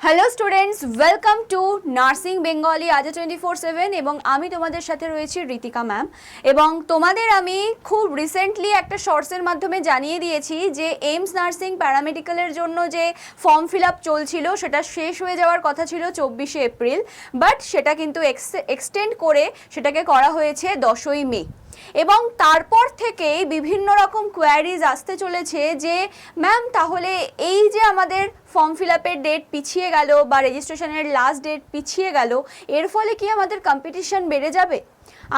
Hello students, welcome to nursing Bengali আজা 24/7 এবং আমি তোমাদের সাথে রয়েছি ঋতিকা ম্যাম। এবং তোমাদের আমি খুব রিসেন্টলি একটা শর্টসের মাধ্যমে জানিয়ে দিয়েছি যে এইমস নার্সিং প্যারামেডিক্যালের জন্য যে ফর্ম ফিল আপ চলছিল সেটা শেষ হয়ে যাওয়ার কথা ছিল 24শে এপ্রিল, বাট সেটা কিন্তু এক্সটেন্ড করে সেটাকে করা হয়েছে 10ই মে। এবং তারপর থেকেই বিভিন্ন রকম কোয়ারিজ আসতে চলেছে যে ম্যাম তাহলে এই যে আমাদের ফর্ম ফিল আপের ডেট পিছিয়ে গেল বা রেজিস্ট্রেশনের লাস্ট ডেট পিছিয়ে গেল, এর ফলে কি আমাদের কম্পিটিশন বেড়ে যাবে?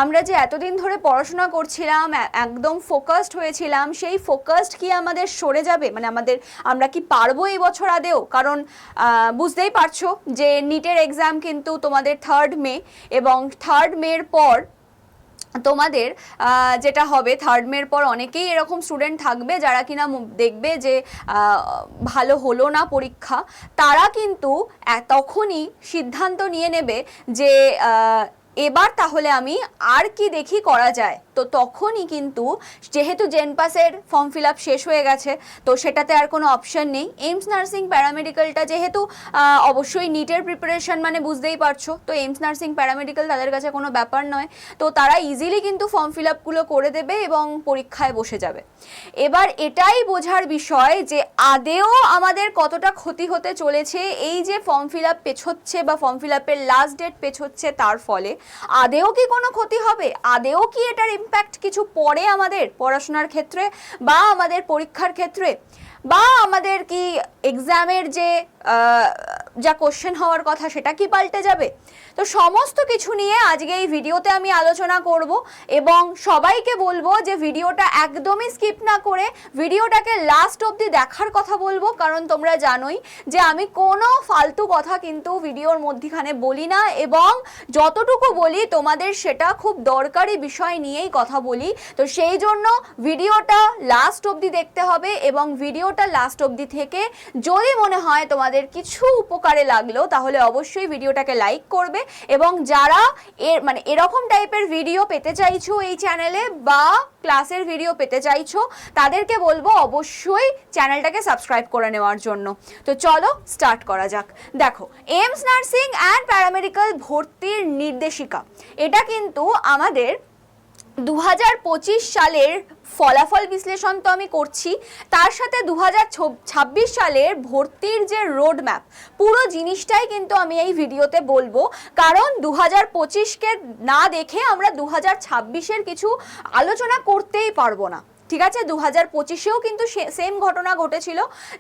আমরা যে এতদিন ধরে পড়াশোনা করছিলাম, একদম ফোকাসড হয়েছিলাম, সেই ফোকাসড কি আমাদের সরে যাবে? মানে আমরা কি পারবো এই বছর আদেও? কারণ বুঝতেই পারছো যে নিটের এক্সাম কিন্তু তোমাদের 3rd মে, এবং 3rd মের পর তোমাদের যেটা হবে 3rd মের পর অনেকেই এরকম স্টুডেন্ট থাকবে যারা কিনা দেখবে যে ভালো হলো না পরীক্ষা, তারা কিন্তু তখনই সিদ্ধান্ত নিয়ে নেবে যে এবার তাহলে আমি আর কি দেখি করা যায়। তো তখনই কিন্তু যেহেতু জেনপাসের ফর্ম ফিল আপ শেষ হয়ে গেছে, তো সেটাতে আর কোনো অপশান নেই। এইমস নার্সিং প্যারামেডিক্যালটা যেহেতু অবশ্যই নিটের প্রিপারেশন মানে বুঝতেই পারছো, তো এইমস নার্সিং প্যারামেডিক্যাল তাদের কাছে কোনো ব্যাপার নয়, তো তারা ইজিলি কিন্তু ফর্ম ফিল আপগুলো করে দেবে এবং পরীক্ষায় বসে যাবে। এবার এটাই বোঝার বিষয় যে আদেও আমাদের কতটা ক্ষতি হতে চলেছে এই যে ফর্ম ফিল আপ পেছোচ্ছে বা ফর্ম ফিল আপের লাস্ট ডেট পেছোচ্ছে, তার ফলে আদেও কি কোনো ক্ষতি হবে? আদেও কি এটার ইম্প্যাক্ট কিছু পড়ে আমাদের পড়াশোনার ক্ষেত্রে বা আমাদের পরীক্ষার ক্ষেত্রে, বা আমাদের কি এক্সামের যে যা কোশ্চেন হওয়ার কথা সেটা কি পাল্টে যাবে? তো সমস্ত কিছু নিয়ে আজকে এই ভিডিওতে আমি আলোচনা করব এবং সবাইকে বলবো যে ভিডিওটা একদমই স্কিপ না করে ভিডিওটাকে লাস্ট অবধি দেখার কথা বলবো, কারণ তোমরা জানোই যে আমি কোনো ফালতু কথা কিন্তু ভিডিওর মধ্যখানে বলি না, এবং যতটুকু বলি তোমাদের সেটা খুব দরকারি বিষয় নিয়েই কথা বলি। তো সেই জন্য ভিডিওটা লাস্ট অবধি দেখতে হবে, এবং ভিডিওটা লাস্ট অবধি থেকে যদি মনে হয় তোমাদের কিছু উপকারে লাগলো তাহলে অবশ্যই ভিডিওটাকে লাইক করবে, এবং যারা এরকম টাইপের ভিডিও পেতে চাইছো এই চ্যানেলে বা ক্লাসের ভিডিও পেতে চাইছো তাদেরকে বলবো অবশ্যই চ্যানেলটাকে সাবস্ক্রাইব করে নেওয়ার জন্য। তো চলো স্টার্ট করা যাক। দেখো, এইমস নার্সিং অ্যান্ড প্যারামেডিক্যাল ভর্তির নির্দেশিকা, এটা কিন্তু আমাদের 2025 সালের ফলাফল বিশ্লেষণ তো আমি করছি, তার সাথে 2026 সালের ভর্তির যে রোড ম্যাপ, পুরো জিনিসটাই কিন্তু আমি এই ভিডিওতে বলবো, কারণ 2025কে না দেখে আমরা 2026-এর কিছু আলোচনা করতেই পারবো না। ঠিক আছে, 2025-এও কিন্তু সেম ঘটনা ঘটেছিল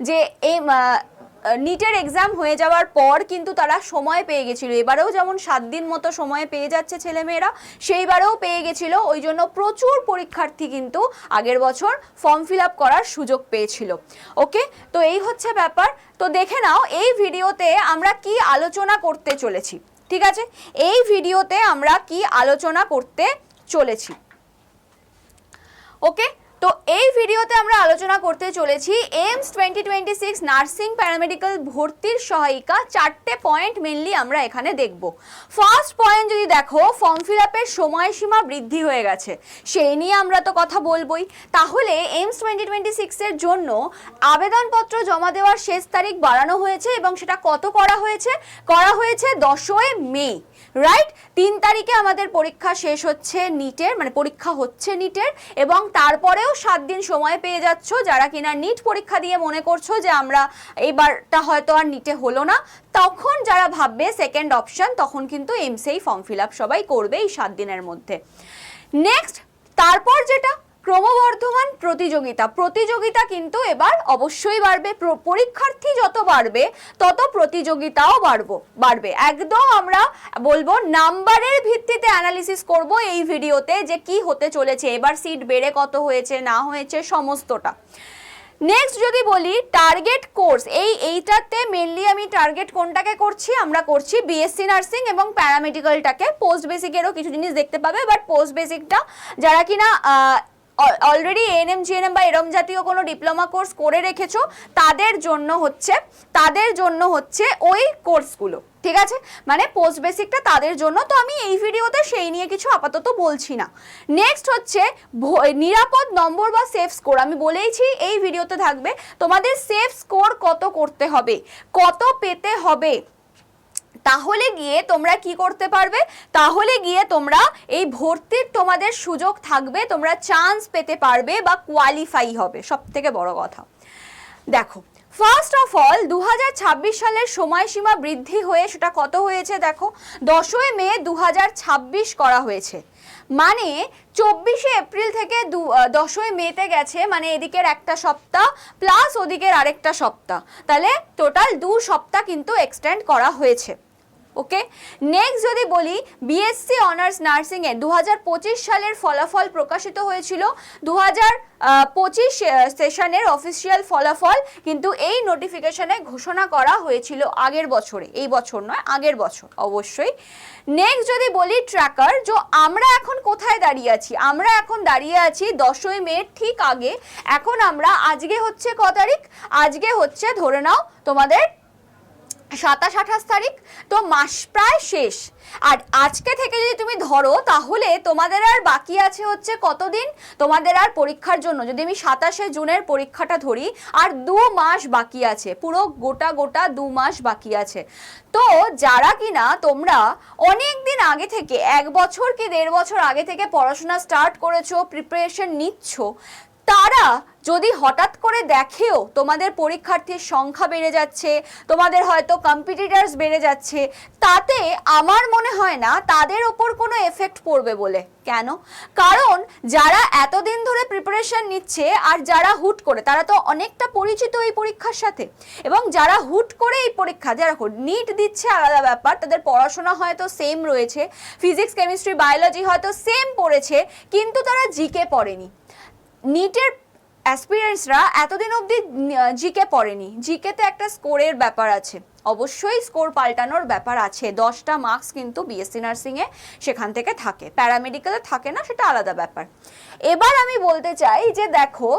যে এই নিটের এক্সাম হয়ে যাওয়ার পর কিন্তু তারা সময় পেয়ে গেছিল, এবারেও যেমন 7 দিন মতো সময় পেয়ে যাচ্ছে ছেলেমেয়েরা, সেইবারেও পেয়ে গেছিল, ওই জন্য প্রচুর পরীক্ষার্থী কিন্তু আগের বছর ফর্ম ফিল আপ করার সুযোগ পেয়েছিল। ওকে, তো এই হচ্ছে ব্যাপার। তো দেখে নাও এই ভিডিওতে আমরা কি আলোচনা করতে চলেছি। ঠিক আছে, এই ভিডিওতে আমরা কি আলোচনা করতে চলেছি। ওকে, তো এই ভিডিওতে আমরা আলোচনা করতে চলেছি এইমস 2026 নার্সিং প্যারামেডিক্যাল ভর্তির সহায়িকা 4টে পয়েন্ট মেনলি আমরা এখানে দেখব। ফার্স্ট পয়েন্ট যদি দেখো, ফর্ম ফিল আপের সময়সীমা বৃদ্ধি হয়ে গেছে, সেই নিয়ে আমরা তো কথা বলবোই। তাহলে এইমস 2026 এর জন্য আবেদনপত্র জমা দেওয়ার শেষ তারিখ বাড়ানো হয়েছে, এবং সেটা কত করা হয়েছে? 10ই মে, রাইট? 3 তারিখে আমাদের পরীক্ষা শেষ হচ্ছে নিটের, মানে পরীক্ষা হচ্ছে নিটের, এবং তারপরেও 7 দিন সময় পেয়ে যাচ্ছ যারা কিনা নিট পরীক্ষা দিয়ে মনে করছো যে আমরা এইবারটা হয়তো আর নিটে হলো না, তখন যারা ভাববে সেকেন্ড অপশন, তখন কিন্তু এইমসেই ফর্ম ফিল আপ সবাই করবে এই 7 দিনের মধ্যে। নেক্সট, তারপর যেটা ক্রমবর্ধমান প্রতিযোগিতা কিন্তু এবার অবশ্যই বাড়বে। পরীক্ষার্থী যত বাড়বে তত প্রতিযোগিতাও বাড়বে। একদম আমরা বলবো নাম্বারের ভিত্তিতে অ্যানালিসিস করব এই ভিডিওতে যে কি হতে চলেছে, এবার সিট বেড়ে কত হয়েছে না হয়েছে সমস্তটা। নেক্সট যদি বলি টার্গেট কোর্স, এইটাতে মেনলি আমি টার্গেট কোনটাকে করছি? আমরা করছি বিএসসি নার্সিং এবং প্যারামেডিক্যালটাকে। পোস্ট বেসিকেরও কিছু জিনিস দেখতে পাবে, বাট পোস্ট বেসিকটা যারা কিনা অলরেডি এএনএম জিএনএম বা এরম জাতীয় কোনো ডিপ্লোমা কোর্স করে রেখেছো তাদের জন্য হচ্ছে ওই কোর্সগুলো। ঠিক আছে, মানে পোস্ট বেসিকটা তাদের জন্য, তো আমি এই ভিডিওতে সেই নিয়ে কিছু আপাতত বলছি না। নেক্সট হচ্ছে নিরাপদ নম্বর বা সেফ স্কোর। আমি বলেইছি এই ভিডিওতে থাকবে তোমাদের সেফ স্কোর কত করতে হবে, কত পেতে হবে, তাহলে গিয়ে তোমরা কি করতে পারবে, তাহলে গিয়ে তোমরা এই ভর্তির তোমাদের সুযোগ থাকবে, তোমরা চান্স পেতে পারবে বা কোয়ালিফাই হবে, সব থেকে বড় কথা। দেখো ফার্স্ট অফ অল 2026 সালের সময়সীমা বৃদ্ধি হয়ে সেটা কত হয়েছে দেখো, 10ই মে 2026 করা হয়েছে, মানে 24শে এপ্রিল থেকে 10ই মেতে গেছে, মানে এদিকের একটা সপ্তাহ প্লাস ওদিকের আরেকটা সপ্তাহ, তাহলে টোটাল 2 সপ্তাহ কিন্তু এক্সটেন্ড করা হয়েছে। ওকে, নেক্সট যদি বলি বিএসসি অনার্স নার্সিং এর 2025 সালের ফলাফল প্রকাশিত হয়েছিল, 2025 সেশনের অফিসিয়াল ফলাফল কিন্তু এই নোটিফিকেশনে ঘোষণা করা হয়েছিল আগের বছরে, এই বছর নয় আগের বছর অবশ্যই। নেক্সট যদি বলি ট্র্যাকার, যে আমরা এখন কোথায় দাঁড়িয়ে আছি, আমরা এখন দাঁড়িয়ে আছি 10ই মে ঠিক আগে, এখন আমরা আজকে হচ্ছে ক তারিখ, আজকে হচ্ছে ধরে নাও তোমাদের 27-28 তারিখ, তো মাস প্রায় শেষ। আর আজকে থেকে যদি তুমি ধরো তাহলে তোমাদের আর বাকি আছে হচ্ছে কতদিন, তোমাদের আর পরীক্ষার জন্য যদি আমি 27শে জুনের পরীক্ষাটা ধরি, আর 2 মাস বাকি আছে, পুরো গোটা 2 মাস বাকি আছে। তো যারা কিনা তোমরা অনেক দিন আগে থেকে 1 বছর কি 1.5 বছর আগে থেকে পড়াশোনা স্টার্ট করেছো, প্রিপারেশন নিচ্ছ, তারা যদি হঠাৎ করে দেখেও তোমাদের পরীক্ষার্থীর সংখ্যা বেড়ে যাচ্ছে, তোমাদের হয়তো কম্পিটিটার্স বেড়ে যাচ্ছে, তাতে আমার মনে হয় না তাদের ওপর কোনো এফেক্ট পড়বে বলে। কেন? কারণ যারা এতদিন ধরে প্রিপারেশন নিচ্ছে আর যারা হুট করে, তারা তো অনেকটা পরিচিত এই পরীক্ষার সাথে, এবং যারা হুট করে এই পরীক্ষা, যারা নিট দিচ্ছে আলাদা ব্যাপার, তাদের পড়াশোনা হয়তো সেম রয়েছে, ফিজিক্স কেমিস্ট্রি বায়োলজি হয়তো সেম পড়েছে, কিন্তু তারা জিকে পড়েনি। নিটের অ্যাসপিরেন্টসরা এতদিন অবধি জিকে পড়েনি, জিকেতে একটা স্কোরের ব্যাপার আছে, অবশ্যই স্কোর পাল্টানোর ব্যাপার আছে, 10টা মার্কস কিন্তু বিএসসি নার্সিংয়ে সেখান থেকে থাকে, প্যারামেডিক্যালে থাকে না, সেটা আলাদা ব্যাপার। এবার আমি বলতে চাই যে দেখো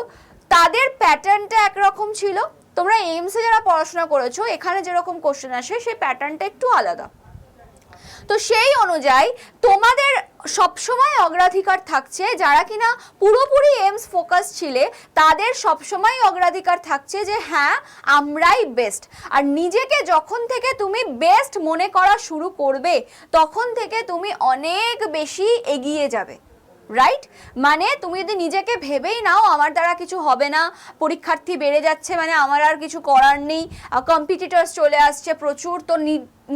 তাদের প্যাটার্নটা একরকম ছিল, তোমরা এইমসে যারা পড়াশোনা করেছো এখানে যেরকম কোশ্চেন আসে সেই প্যাটার্নটা একটু আলাদা, তো সেই অনুযায়ী তোমাদের সবসময় অগ্রাধিকার থাকছে, যারা কিনা পুরোপুরি এইমস ফোকাস ছিলে তাদের সবসময় অগ্রাধিকার থাকছে যে হ্যাঁ আমরাই বেস্ট। আর নিজেকে যখন থেকে তুমি বেস্ট মনে করা শুরু করবে তখন থেকে তুমি অনেক বেশি এগিয়ে যাবে, রাইট? মানে তুমি যদি নিজেকে ভেবেই নাও আমার দ্বারা কিছু হবে না, পরীক্ষার্থী বেড়ে যাচ্ছে মানে আমার আর কিছু করার নেই, কম্পিটিটরস চলে আসছে প্রচুর, তো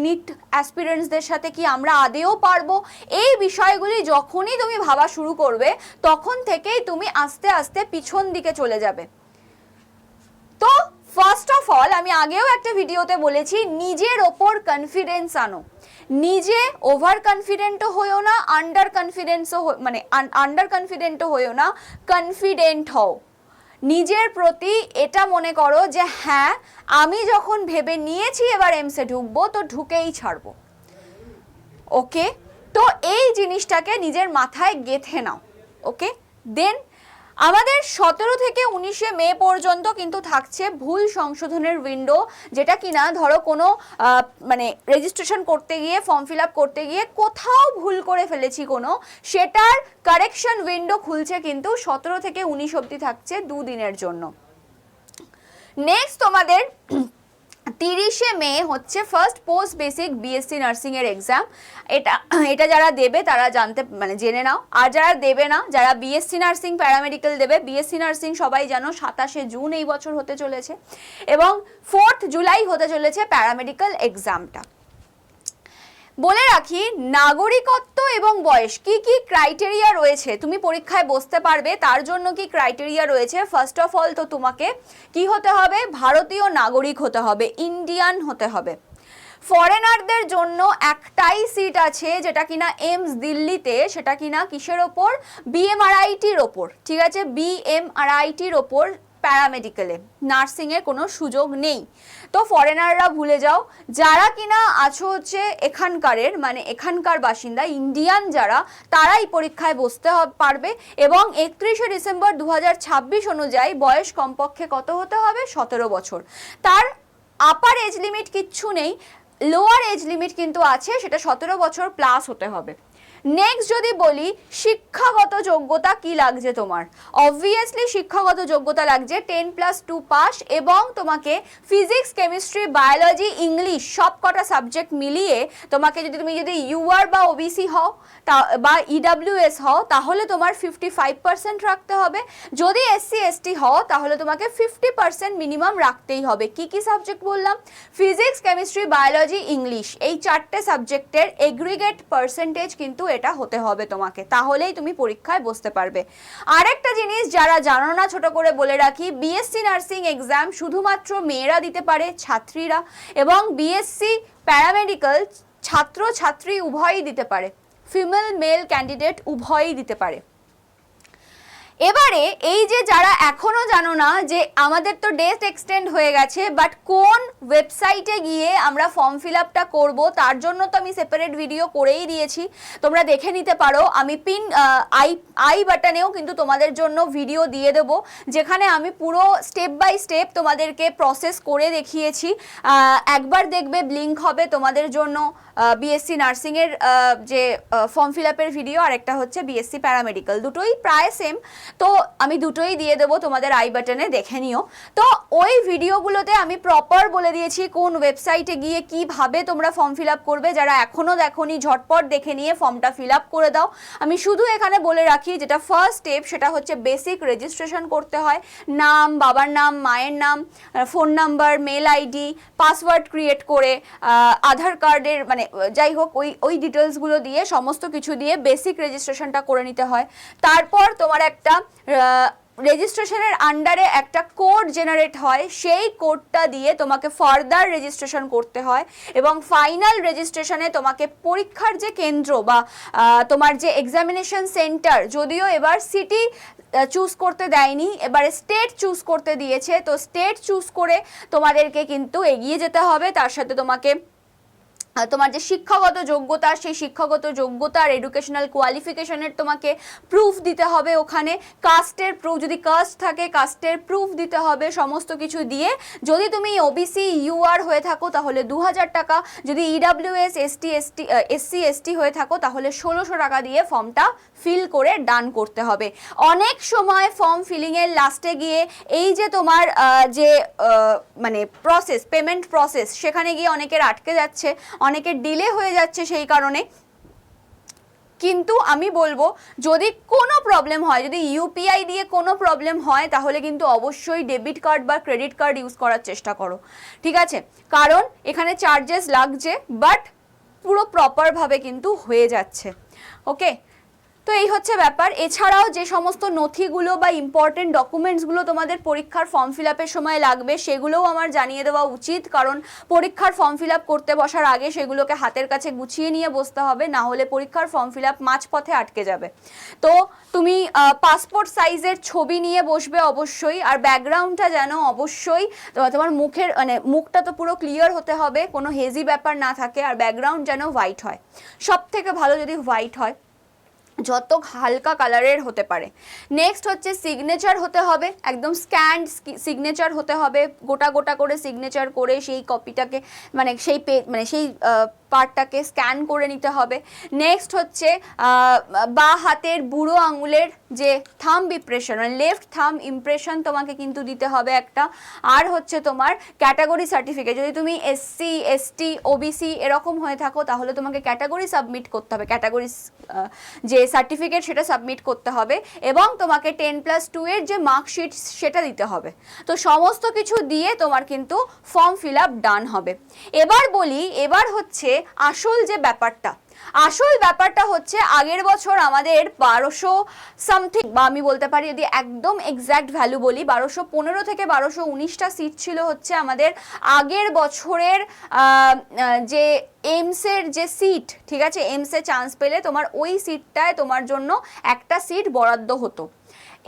নিট অ্যাসপিরেন্টসদের সাথে কি আমরা আদেও পারবো, এই বিষয়গুলি যখনই তুমি ভাবা শুরু করবে তখন থেকেই তুমি আস্তে আস্তে পিছন দিকে চলে যাবে। তো ফার্স্ট অফ অল আমি আগেও একটা ভিডিওতে বলেছি নিজের ওপর কনফিডেন্স আনো, নিজে ওভার কনফিডেন্টও হয়েও না, আন্ডার কনফিডেন্সও মানে আন্ডার কনফিডেন্টও হয়েও না, কনফিডেন্ট হও নিজের প্রতি। এটা মনে করো যে হ্যাঁ আমি যখন ভেবে নিয়েছি এবার এমসে ঢুকবো তো ঢুকেই ছাড়বো। ওকে, তো এই জিনিসটাকে নিজের মাথায় গেঁথে নাও। ওকে, দেন আমাদের 17 থেকে 19শে মে পর্যন্ত কিন্তু থাকছে ভুল সংশোধনের উইন্ডো, যেটা কিনা ধরো কোনো মানে রেজিস্ট্রেশন করতে গিয়ে ফর্ম ফিল আপ করতে গিয়ে কোথাও ভুল করে ফেলেছি কোনো, সেটার কারেকশন উইন্ডো খুলছে কিন্তু 17 থেকে 19 অবধি থাকছে 2 দিনের জন্য। নেক্সট তোমাদের 30শে মে হচ্ছে first post basic BSc nursing এর এক্সাম, এটা যারা দেবে তারা জেনে নাও, আর যারা দেবে না, যারা বিএসসি নার্সিং প্যারামেডিক্যাল দেবে, বিএসসি নার্সিং সবাই জানো 27শে জুন এই বছর হতে চলেছে এবং 4th জুলাই হতে চলেছে প্যারামেডিক্যাল এক্সামটা। বলে রাখি নাগরিকত্ব এবং বয়স কি কি ক্রাইটেরিয়া রয়েছে, তুমি পরীক্ষায় বসতে পারবে তার জন্য কি ক্রাইটেরিয়া রয়েছে। ফার্স্ট অফ অল তো তোমাকে কি হতে হবে, ভারতীয় নাগরিক হতে হবে, ইন্ডিয়ান হতে হবে। ফরেনারদের জন্য একটাই সিট আছে যেটা কিনা এইমস দিল্লিতে, সেটা কিনা কিসের ওপর, বিএমআরআইটির ওপর, ঠিক আছে, বিএমআরআইটির ওপর প্যারামেডিক্যালে, নার্সিংয়ে কোনো সুযোগ নেই। তো ফরেনাররা ভুলে যাও, যারা কিনা আছো হচ্ছে এখানকারের মানে এখানকার বাসিন্দা ইন্ডিয়ান যারা, তারাই পরীক্ষায় বসতে পারবে এবং 31শে ডিসেম্বর 2026 অনুযায়ী বয়স কমপক্ষে কত হতে হবে, 17 বছর। তার আপার এজ লিমিট কিচ্ছু নেই, লোয়ার এজ লিমিট কিন্তু আছে, সেটা 17 বছর প্লাস হতে হবে। নেক্সট যদি বলি শিক্ষাগত যোগ্যতা কি লাগছে তোমার, অবভিয়াসলি শিক্ষাগত যোগ্যতা লাগছে 10+2 পাস, এবং তোমাকে ফিজিক্স, কেমিস্ট্রি, বায়োলজি, ইংলিশ সব কটা সাবজেক্ট মিলিয়ে তোমাকে তুমি যদি ইউআর বা ওবিসি হও বা ইডাব্লিউএস হও তাহলে তোমার 55% রাখতে হবে। যদি এসসি এসটি হও তাহলে তোমাকে 50% মিনিমাম রাখতেই হবে। কি কি সাবজেক্ট বললাম? ফিজিক্স, কেমিস্ট্রি, বায়োলজি, ইংলিশ, এই 4টে সাবজেক্টের এগ্রিগেট পার্সেন্টেজ কিন্তু এটা হতে হবে তোমাকে, তাহলেই তুমি পরীক্ষায় বসতে পারবে। আরেকটা জিনিস যারা জানো না, ছোট করে বলে রাখি, বিএসসি নার্সিং এক্সাম শুধুমাত্র মেয়েরা দিতে পারে, ছাত্রীরা, এবং বিএসসি প্যারামেডিক্যাল ছাত্র ছাত্রী উভয়ই দিতে পারে, ফিমেল মেল ক্যান্ডিডেট উভয়ই দিতে পারে। এবারে এই যে যারা এখনো জানো না যে আমাদের তো ডেট এক্সটেন্ড হয়ে গেছে, বাট কোন ওয়েবসাইটে গিয়ে আমরা ফর্ম ফিল আপটা করবো তার জন্য তো আমি সেপারেট ভিডিও করেই দিয়েছি, তোমরা দেখে নিতে পারো। আমি আই বাটনেও কিন্তু তোমাদের জন্য ভিডিও দিয়ে দেবো, যেখানে আমি পুরো স্টেপ বাই স্টেপ তোমাদেরকে প্রসেস করে দেখিয়েছি। একবার দেখবে লিঙ্ক হবে তোমাদের জন্য বিএসসি নার্সিংয়ের যে ফর্ম ফিল আপের ভিডিও, আর একটা হচ্ছে বিএসসি প্যারামেডিক্যাল, দুটোই প্রায় সেম, তো আমি দুটোই দিয়ে দেবো তোমাদের আই বাটনে, দেখে নিও। তো ওই ভিডিওগুলোতে আমি প্রপার বলে দিয়েছি কোন ওয়েবসাইটে গিয়ে কিভাবে তোমরা ফর্ম ফিল আপ করবে। যারা এখনও দেখোনি ঝটপট দেখে নিয়ে ফর্মটা ফিল আপ করে দাও। আমি শুধু এখানে বলে রাখি যেটা ফার্স্ট স্টেপ সেটা হচ্ছে বেসিক রেজিস্ট্রেশন করতে হয়, নাম, বাবার নাম, মায়ের নাম, phone number, mail ID, password create করে, আধার কার্ডের মানে যাই হোক ওই ডিটেলসগুলো দিয়ে, সমস্ত কিছু দিয়ে বেসিক রেজিস্ট্রেশনটা করে নিতে হয়। তারপর তোমার একটা রেজিস্ট্রেশনের আন্ডারে একটা কোড জেনারেট হয়, সেই কোডটা দিয়ে তোমাকে ফার্দার রেজিস্ট্রেশন করতে হয়, এবং ফাইনাল রেজিস্ট্রেশনে তোমাকে পরীক্ষার যে কেন্দ্র বা তোমার যে এক্সামিনেশন সেন্টার, যদিও এবার সিটি চুজ করতে দেয়নি, এবারে স্টেট চুজ করতে দিয়েছে, তো স্টেট চুজ করে তোমাদেরকে কিন্তু এগিয়ে যেতে হবে। তার সাথে তোমাকে তোমার যে শিক্ষাগত যোগ্যতা, সেই শিক্ষাগত যোগ্যতার এডুকেশনাল কোয়ালিফিকেশনের তোমাকে প্রুফ দিতে হবে ওখানে, কাস্টের প্রুফ, যদি কাস্ট থাকে কাস্টের প্রুফ দিতে হবে, সমস্ত কিছু দিয়ে। যদি তুমি ওবিসি ইউআর হয়ে থাকো তাহলে 2000 টাকা, যদি ইডাব্লিউএস এসসি এসটি হয়ে থাকো তাহলে 1600 টাকা দিয়ে ফর্মটা ফিল করে ডান করতে হবে। অনেক সময় ফর্ম ফিলিংয়ের লাস্টে গিয়ে এই যে তোমার যে মানে প্রসেস, পেমেন্ট প্রসেস, সেখানে গিয়ে অনেকের আটকে যাচ্ছে, অনেকের ডিলে হয়ে যাচ্ছে সেই কারণে। কিন্তু আমি বলবো যদি কোনো প্রবলেম হয়, যদি ইউপিআই দিয়ে কোনো প্রবলেম হয় তাহলে কিন্তু অবশ্যই ডেবিট কার্ড বা ক্রেডিট কার্ড ইউজ করার চেষ্টা করো, ঠিক আছে? কারণ এখানে চার্জেস লাগছে, বাট পুরো প্রপারভাবে কিন্তু হয়ে যাচ্ছে। ওকে, তো এই হচ্ছে ব্যাপার। এছাড়াও যে সমস্ত নথিগুলো বা ইম্পর্টেন্ট ডকুমেন্টসগুলো তোমাদের পরীক্ষার ফর্ম ফিল আপের সময় লাগবে সেগুলোও আমার জানিয়ে দেওয়া উচিত, কারণ পরীক্ষার ফর্ম ফিল আপ করতে বসার আগে সেগুলোকে হাতের কাছে গুছিয়ে নিয়ে বসতে হবে, না হলে পরীক্ষার ফর্ম ফিল আপ মাঝপথে আটকে যাবে। তো তুমি পাসপোর্ট সাইজের ছবি নিয়ে বসবে অবশ্যই, আর ব্যাকগ্রাউন্ডটা যেন অবশ্যই তোমার মুখের মানে মুখটা তো পুরো ক্লিয়ার হতে হবে, কোনো হেজি ব্যাপার না থাকে, আর ব্যাকগ্রাউন্ড যেন হোয়াইট হয়, সব থেকে ভালো যদি হোয়াইট হয়, যত হালকা কালারের হতে পারে। নেক্সট হচ্ছে সিগনেচার হতে হবে, একদম স্ক্যান্ড সিগনেচার হতে হবে, গোটা গোটা করে সিগনেচার করে সেই কপিটাকে মানে সেই পার্টটাকে স্ক্যান করে নিতে হবে। নেক্সট হচ্ছে বা হাতের বুড়ো আঙুলের যে থাম্ব ইমপ্রেশন, মানে লেফট থাম্ব ইমপ্রেশন তোমাকে কিন্তু দিতে হবে একটা। আর হচ্ছে তোমার ক্যাটাগরি সার্টিফিকেট, যদি তুমি এসসি এসটি ওবিসি এরকম হয়ে থাকো তাহলে তোমাকে ক্যাটাগরি সাবমিট করতে হবে, ক্যাটাগরি যে সার্টিফিকেট সেটা সাবমিট করতে হবে, এবং তোমাকে 10+2 এর যে মার্কশিট সেটা দিতে হবে। তো সমস্ত কিছু দিয়ে তোমার কিন্তু ফর্ম ফিল আপ ডান হবে। এবার বলি, এবার হচ্ছে আসল যে ব্যাপারটা, আসল ব্যাপারটা হচ্ছে আগের বছর আমাদের 1200 সামথিং, বা আমি বলতে পারি যদি একদম এক্স্যাক্ট ভ্যালু বলি 1215 থেকে 1219টা সিট ছিল হচ্ছে আমাদের আগের বছরের যে এইমসের যে সিট, ঠিক আছে? এইমসে চান্স পেলে তোমার ওই সিটটায় তোমার জন্য একটা সিট বরাদ্দ হতো।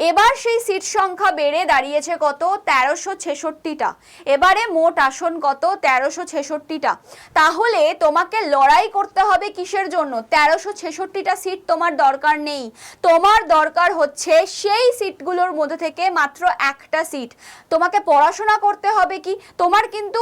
এবার সেই সিট সংখ্যা বেড়ে দাঁড়িয়েছে কত? 1366টা। এবারে মোট আসন কত? 1366টা। তাহলে তোমাকে লড়াই করতে হবে কিসের জন্য? 1366টা সিট তোমার দরকার নেই, তোমার দরকার হচ্ছে সেই সিটগুলোর মধ্যে থেকে মাত্র একটা সিট। তোমাকে পড়াশোনা করতে হবে কি, তোমার কিন্তু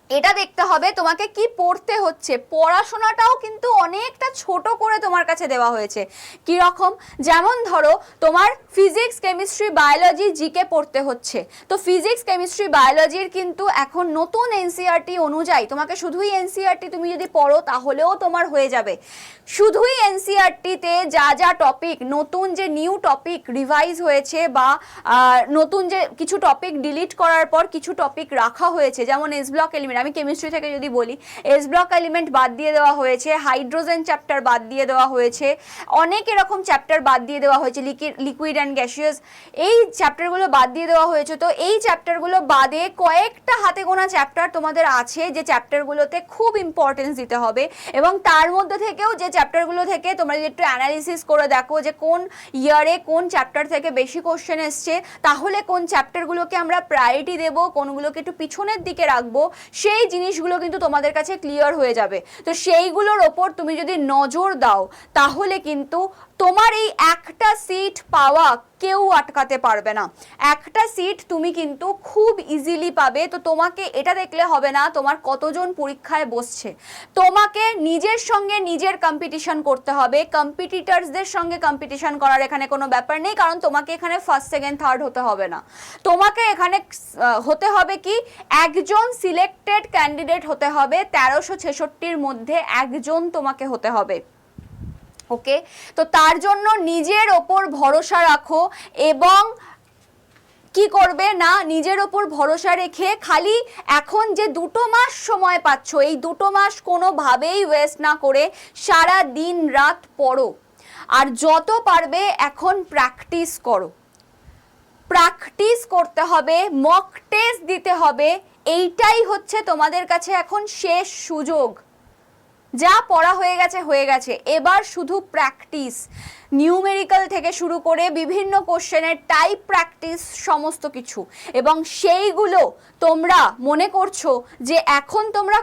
এটা দেখতে হবে তোমাকে কি পড়তে হচ্ছে। পড়াশোনাটাও কিন্তু অনেকটা ছোট করে তোমার কাছে দেওয়া হয়েছে। কি রকম? যেমন ধরো তোমার ফিজিক্স কেমিস্ট্রি বায়োলজি জিকে পড়তে হচ্ছে, তো ফিজিক্স কেমিস্ট্রি বায়োলজির কিন্তু এখন নতুন এনসিইআরটি অনুযায়ী তোমাকে শুধুই এনসিইআরটি তুমি যদি পড়ো তাহলেও তোমার হয়ে যাবে। শুধুই এনসিইআরটিতে যা যা টপিক, নতুন যে নিউ টপিক রিভাইজ হয়েছে বা নতুন যে কিছু টপিক ডিলিট করার পর কিছু টপিক রাখা হয়েছে, যেমন এস ব্লক এলিমেন্ট, আমি কেমিস্ট্রি থেকে যদি বলি এস ব্লক এলিমেন্ট বাদ দিয়ে দেওয়া হয়েছে, হাইড্রোজেন চ্যাপ্টার বাদ দিয়ে দেওয়া হয়েছে, অনেক এরকম চ্যাপ্টার বাদ দিয়ে দেওয়া হয়েছে, লিকুইড অ্যান্ড গ্যাসিয়াস, এই চ্যাপ্টারগুলো বাদ দিয়ে দেওয়া হয়েছে। তো এই চ্যাপ্টারগুলো বাদে কয়েকটা হাতে গোনা চ্যাপ্টার তোমাদের আছে যে চ্যাপ্টারগুলোতে খুব ইম্পর্টেন্স দিতে হবে, এবং তার মধ্যে থেকেও যে চ্যাপ্টারগুলো থেকে তোমরা যদি একটু অ্যানালিসিস করে দেখো যে কোন ইয়ারে কোন চ্যাপ্টার থেকে বেশি কোশ্চেন এসছে, তাহলে কোন চ্যাপ্টারগুলোকে আমরা প্রায়োরিটি দেবো, কোনগুলোকে একটু পিছনের দিকে রাখবো, সেই জিনিসগুলো কিন্তু তোমাদের কাছে ক্লিয়ার হয়ে যাবে। তো সেইগুলোর ওপর তুমি যদি নজর দাও তাহলে কিন্তু তোমার এই একটা সিট পাওয়া কেউ আটকাতে পারবে না। একটা সিট তুমি কিন্তু খুব ইজিলি পাবে। তো তোমাকে এটা দেখলে হবে না তোমার কতজন পরীক্ষায় বসছে, তোমাকে নিজের সঙ্গে নিজের কম্পিটিশন করতে হবে। কম্পিটিটার্সদের সঙ্গে কম্পিটিশন করার এখানে কোনো ব্যাপার নেই, কারণ তোমাকে এখানে ফার্স্ট সেকেন্ড থার্ড হতে হবে না, তোমাকে এখানে হতে হবে কি একজন সিলেক্টেড ক্যান্ডিডেট হতে হবে, 1366-র মধ্যে একজন তোমাকে হতে হবে। ওকে, তো তার জন্য নিজের ওপর ভরসা রাখো, এবং কি করবে না নিজের ওপর ভরসা রেখে খালি এখন যে 2 মাস সময় পাচ্ছ, এই 2 মাস কোনোভাবেই ওয়েস্ট না করে সারা দিন রাত পড়ো, আর যত পারবে এখন প্র্যাকটিস করো। প্র্যাকটিস করতে হবে, মক টেস্ট দিতে হবে, এইটাই হচ্ছে তোমাদের কাছে এখন শেষ সুযোগ। যা পড়া হয়ে গেছে, এবার শুধু প্র্যাকটিস, নিউমেরিক্যাল থেকে শুরু করে বিভিন্ন কোশ্চেনের টাইপ প্র্যাকটিস, সমস্ত কিছু। এবং সেইগুলো তোমরা মনে করছো যে এখন তোমরা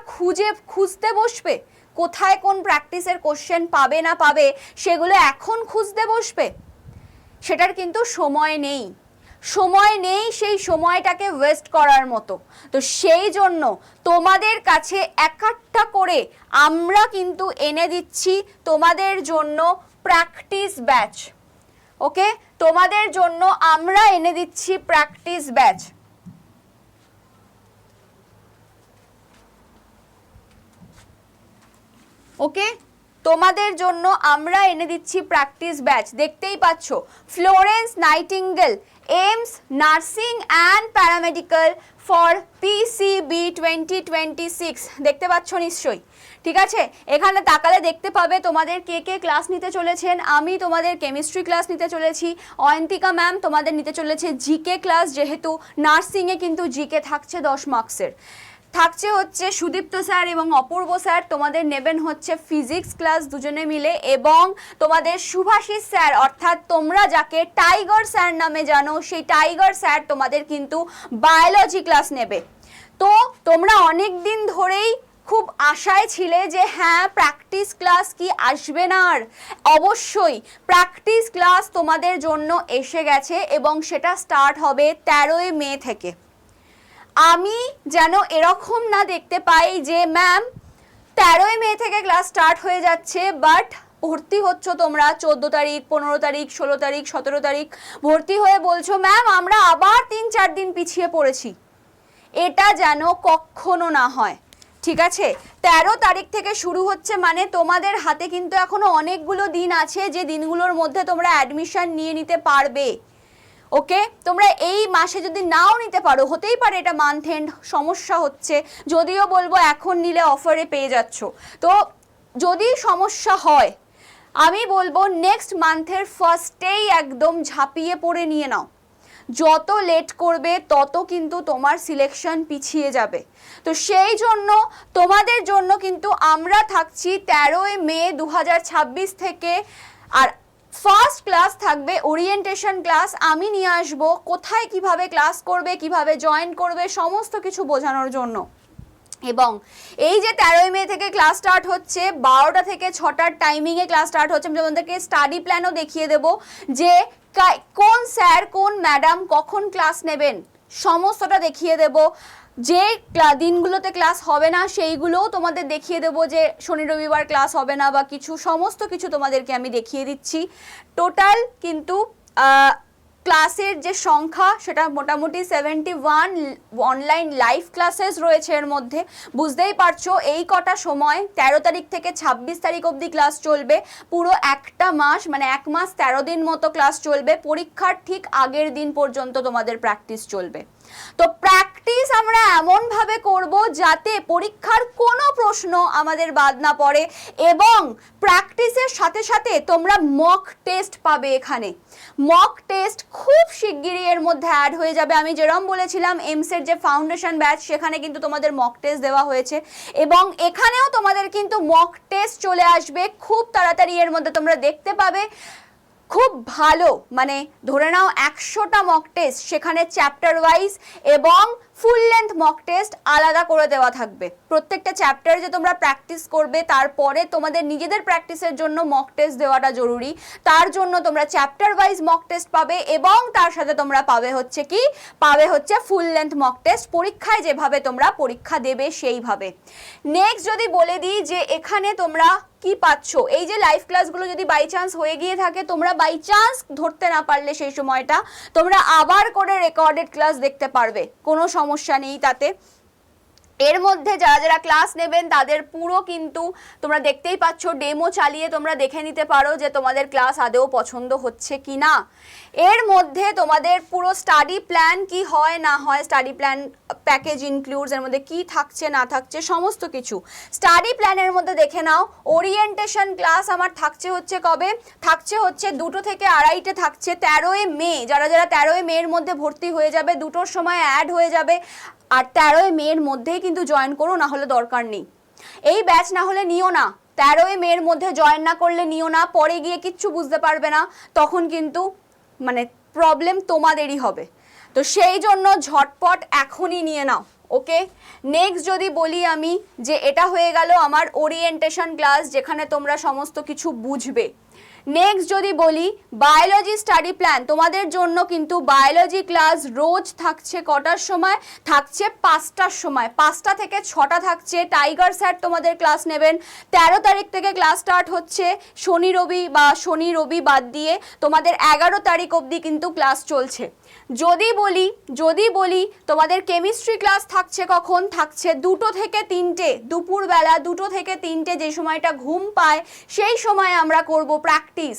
খুঁজতে বসবে, কোথায় কোন প্র্যাকটিসের কোশ্চেন পাবে না পাবে সেগুলো এখন খুঁজতে বসবে, সেটার কিন্তু সময় নেই, সেই সময়টাকে ওয়েস্ট করার মতো। তো সেই জন্য তোমাদের কাছে একটা করে আমরা কিন্তু এনে দিচ্ছি তোমাদের জন্য প্র্যাকটিস ব্যাচ। ওকে, তোমাদের জন্য আমরা এনে দিচ্ছি প্র্যাকটিস ব্যাচ। ওকে, তোমাদের জন্য আমরা এনে দিচ্ছি প্র্যাকটিস ব্যাচ। দেখতেই পাচ্ছ, Florence Nightingale AIIMS nursing and paramedical for PCB 2026, দেখতে পাচ্ছ নিশ্চয়ই। ঠিক আছে, এখানে তাকালে দেখতে পাবে তোমাদের কে কে ক্লাস নিতে চলেছেন। আমি তোমাদের কেমিস্ট্রি ক্লাস নিতে চলেছি, অয়ন্তিকা ম্যাম তোমাদের নিতে চলেছে জিকে ক্লাস, যেহেতু নার্সিংয়ে কিন্তু জিকে থাকছে 10 মার্কসের। থাকছে হচ্ছে সুদীপ্ত স্যার এবং অপূর্ব স্যার তোমাদের নেবেন হচ্ছে ফিজিক্স ক্লাস দুজনে মিলে, এবং তোমাদের শুভাশিস স্যার অর্থাৎ তোমরা যাকে টাইগার স্যার নামে জানো সেই টাইগার স্যার তোমাদের কিন্তু বায়োলজি ক্লাস নেবে। তো তোমরা অনেক দিন ধরেই খুব আশায় ছিলে যে হ্যাঁ প্র্যাকটিস ক্লাস কি আসবে না, আর অবশ্যই প্র্যাকটিস ক্লাস তোমাদের জন্য এসে গেছে, এবং সেটা স্টার্ট হবে 13ই মে থেকে। আমি যেন এরকম না দেখতে পাই যে ম্যাম 13ই মে থেকে ক্লাস স্টার্ট হয়ে যাচ্ছে, বাট ভর্তি হচ্ছ তোমরা 14 তারিখ, 15 তারিখ, 16 তারিখ, 17 তারিখ ভর্তি হয়ে বলছো ম্যাম আমরা আবার 3-4 দিন পিছিয়ে পড়েছি। এটা যেন কখনো না হয়, ঠিক আছে? 13 তারিখ থেকে শুরু হচ্ছে, মানে তোমাদের হাতে কিন্তু এখনো অনেকগুলো দিন আছে যে দিনগুলোর মধ্যে তোমরা অ্যাডমিশন নিয়ে নিতে পারবে। ওকে, তোমরা এই মাসে যদি নাও নিতে পারো, হতেই পারে এটা মান্থ এন্ড সমস্যা হচ্ছে, যদিও বলবো এখন নিলে অফারে পেয়ে যাচ্ছ। তো যদি সমস্যা হয় আমি বলবো নেক্সট মান্থের ফার্স্টেই একদম ঝাঁপিয়ে পড়ে নিয়ে নাও। যত লেট করবে তত কিন্তু তোমার সিলেকশন পিছিয়ে যাবে। তো সেই জন্য তোমাদের জন্য কিন্তু আমরা থাকছি 13ই মে 2026 থেকে, আর ফার্স্ট ক্লাস থাকবে ওরিয়েন্টেশন ক্লাস। আমি নিয়ে আসবো কোথায় কিভাবে ক্লাস করবে, কিভাবে জয়েন করবে, সমস্ত কিছু বোঝানোর জন্য। এবং এই যে 13ই মে থেকে ক্লাস স্টার্ট হচ্ছে, 12টা থেকে 6টার টাইমিংয়ে ক্লাস স্টার্ট হচ্ছে। আমি তোমাদেরকে স্টাডি প্ল্যানও দেখিয়ে দেবো যে কোন স্যার কোন ম্যাডাম কখন ক্লাস নেবেন, সমস্তটা দেখিয়ে দেব। যে দিনগুলোতে ক্লাস হবে না সেইগুলোও তোমাদের দেখিয়ে দেবো, যে শনি রবিবার ক্লাস হবে না বা কিছু, সমস্ত কিছু তোমাদেরকে আমি দেখিয়ে দিচ্ছি। টোটাল কিন্তু ক্লাসের যে সংখ্যা সেটা মোটামুটি 71 অনলাইন লাইভ ক্লাসেস রয়েছে এর মধ্যে। বুঝতেই পারছো এই কটা সময় 13 তারিখ থেকে 26 তারিখ অবধি ক্লাস চলবে, পুরো একটা মাস, মানে 1 মাস 13 দিন মতো ক্লাস চলবে। পরীক্ষার ঠিক আগের দিন পর্যন্ত তোমাদের প্র্যাকটিস চলবে। তো প্র্যাকটিস আমরা এমনভাবে করব যাতে পরীক্ষার কোনো প্রশ্ন আমাদের বাদ না পড়ে, এবং প্র্যাকটিসের সাথে সাথে তোমরা মক টেস্ট পাবে। এখানে মক টেস্ট খুব শিগগিরই এর মধ্যে অ্যাড হয়ে যাবে। আমি যেরকম বলেছিলাম এমসের যে ফাউন্ডেশন ব্যাচ সেখানে কিন্তু তোমাদের মক টেস্ট দেওয়া হয়েছে, এবং এখানেও তোমাদের কিন্তু মক টেস্ট চলে আসবে খুব তাড়াতাড়ি। এর মধ্যে তোমরা দেখতে পাবে খুব ভালো, মানে ধরে নাও 100টা মক টেস্ট, সেখানে চ্যাপ্টার ওয়াইজ এবং ফুল লেন্থ মক টেস্ট আলাদা করে দেওয়া থাকবে। প্রত্যেকটা চ্যাপ্টার যে তোমরা প্র্যাকটিস করবে, তারপরে তোমাদের নিজেদের প্র্যাকটিসের জন্য মক টেস্ট দেওয়াটা জরুরি। তার জন্য তোমরা চ্যাপ্টার ওয়াইজ মক টেস্ট পাবে, এবং তার সাথে তোমরা পাবে হচ্ছে কি, পাবে হচ্ছে ফুল লেন্থ মক টেস্ট, পরীক্ষায় যেভাবে তোমরা পরীক্ষা দেবে সেইভাবে। নেক্সট যদি বলে দিই যে এখানে তোমরা কি পাচ্ছ, এই যে লাইভ ক্লাসগুলো যদি বাই চান্স হয়ে গিয়ে থাকে, তোমরা বাই চান্স ধরতে না পারলে সেই সময়টা তোমরা আবার করে রেকর্ডেড ক্লাস দেখতে পারবে, কোনো সমস্যা নেই তাতে। এর মধ্যে যারা যারা ক্লাস নেবেন তাদের পুরো কিন্তু তোমরা দেখতেই পাচ্ছ, ডেমো চালিয়ে তোমরা দেখে নিতে পারো যে তোমাদের ক্লাস আদৌ পছন্দ হচ্ছে কি না। এর মধ্যে তোমাদের পুরো স্টাডি প্ল্যান কি হয় না হয়, স্টাডি প্ল্যান প্যাকেজ ইনক্লুডস, এর মধ্যে কি থাকছে না থাকছে সমস্ত কিছু স্টাডি প্ল্যানের মধ্যে দেখে নাও। ওরিয়েন্টেশন ক্লাস আমার থাকছে হচ্ছে কবে, থাকছে হচ্ছে 2টো থেকে 2:30টে থাকছে 13ই মে। যারা যারা 13ই মের মধ্যে ভর্তি হয়ে যাবে, 2টোর সময় অ্যাড হয়ে যাবে, আর 13ই মের মধ্যেই কিন্তু জয়েন করো, না হলে দরকার নেই। এই ব্যাচ না হলে নিও না, 13ই মের মধ্যে জয়েন না করলে নিও না, পরে গিয়ে কিচ্ছু বুঝতে পারবে না, তখন কিন্তু মানে প্রবলেম তোমাদেরই হবে। তো সেই জন্য ঝটপট এখনই নিয়ে নাও, ওকে। নেক্সট যদি বলি আমি, যে এটা হয়ে গেল আমার ওরিয়েন্টেশন ক্লাস, যেখানে তোমরা সমস্ত কিছু বুঝবে। নেক্সট যদি বলি বায়োলজি স্টাডি প্ল্যান, তোমাদের জন্য কিন্তু বায়োলজি ক্লাস রোজ থাকছে কটার সময়, থাকছে 5টার সময়, 5টা থেকে 6টা থাকছে। টাইগার স্যার তোমাদের ক্লাস নেবেন। 13 তারিখ থেকে ক্লাস স্টার্ট হচ্ছে, শনি রবি বাদ দিয়ে তোমাদের 11 তারিখ অবধি কিন্তু ক্লাস চলছে। যদি বলি তোমাদের কেমিস্ট্রি ক্লাস থাকছে কখন, থাকছে 2টো থেকে 3টে, দুপুরবেলা 2টো থেকে 3টে, যে সময়টা ঘুম পায় সেই সময় আমরা করব প্র্যাকটিস,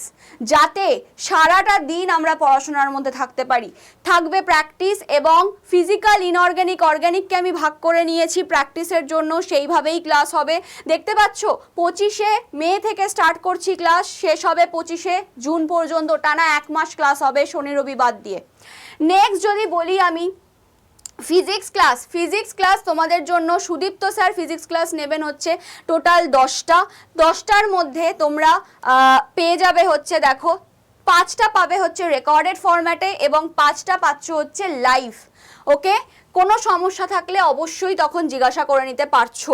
যাতে সারাটা দিন আমরা পড়াশোনার মধ্যে থাকতে পারি। থাকবে প্র্যাকটিস, এবং ফিজিক্যাল, ইনঅর্গ্যানিক, অর্গ্যানিককে আমি ভাগ করে নিয়েছি প্র্যাকটিসের জন্য, সেইভাবেই ক্লাস হবে। দেখতে পাচ্ছ 25শে মে থেকে স্টার্ট করছি ক্লাস, শেষ হবে 25শে জুন পর্যন্ত, টানা 1 মাস ক্লাস হবে শনি রবি বাদ দিয়ে। নেক্সট যদি বলি আমি ফিজিক্স ক্লাস তোমাদের জন্য সুদীপ্ত স্যার ফিজিক্স ক্লাস নেবেন হচ্ছে টোটাল 10টার মধ্যে তোমরা পেয়ে যাবে হচ্ছে, দেখো 5টা পাবে হচ্ছে রেকর্ডেড ফরম্যাটে, এবং 5টা পাচ্ছ হচ্ছে লাইভ, ওকে। কোনো সমস্যা থাকলে অবশ্যই তখন জিজ্ঞাসা করে নিতে পারছো।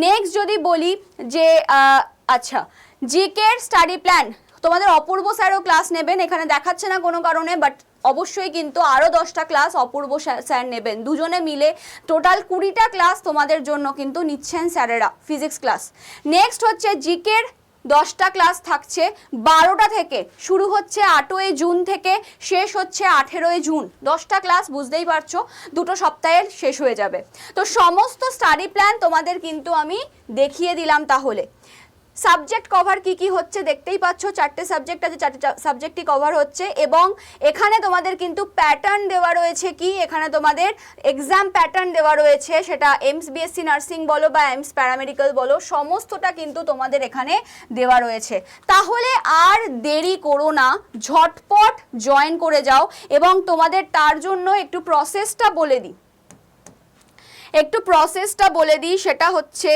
নেক্সট যদি বলি যে আচ্ছা, জিকের স্টাডি প্ল্যান তোমাদের অপূর্ব স্যারও ক্লাস নেবেন, এখানে দেখাচ্ছে না কোনো কারণে, বাট অবশ্যই কিন্তু আরও 10টা ক্লাস অপূর্ব স্যার নেবেন, দুজনে মিলে টোটাল 20টা ক্লাস তোমাদের জন্য কিন্তু নিচ্ছেন স্যারেরা ফিজিক্স ক্লাস। নেক্সট হচ্ছে জিকের 10টা ক্লাস থাকছে 12টা থেকে, শুরু হচ্ছে 8ই জুন থেকে, শেষ হচ্ছে 18ই জুন। 10টা ক্লাস বুঝতেই পারছো, 2টো সপ্তাহে শেষ হয়ে যাবে। তো সমস্ত স্টাডি প্ল্যান তোমাদের কিন্তু আমি দেখিয়ে দিলাম। তাহলে সাবজেক্ট কভার কি কি হচ্ছে দেখতেই পাচ্ছ, 4টে সাবজেক্ট আছে, 4টে সাবজেক্টই কভার হচ্ছে, এবং এখানে তোমাদের কিন্তু প্যাটার্ন দেওয়া রয়েছে। কি এখানে তোমাদের এক্সাম প্যাটার্ন দেওয়া রয়েছে, সেটা এমস বিএসসি নার্সিং বলো বা এমস প্যারামেডিক্যাল বলো, সমস্তটা কিন্তু তোমাদের এখানে দেওয়া রয়েছে। তাহলে আর দেরি করো না, ঝটপট জয়েন করে যাও। এবং তোমাদের তার জন্য একটু প্রসেসটা বলে দিই, সেটা হচ্ছে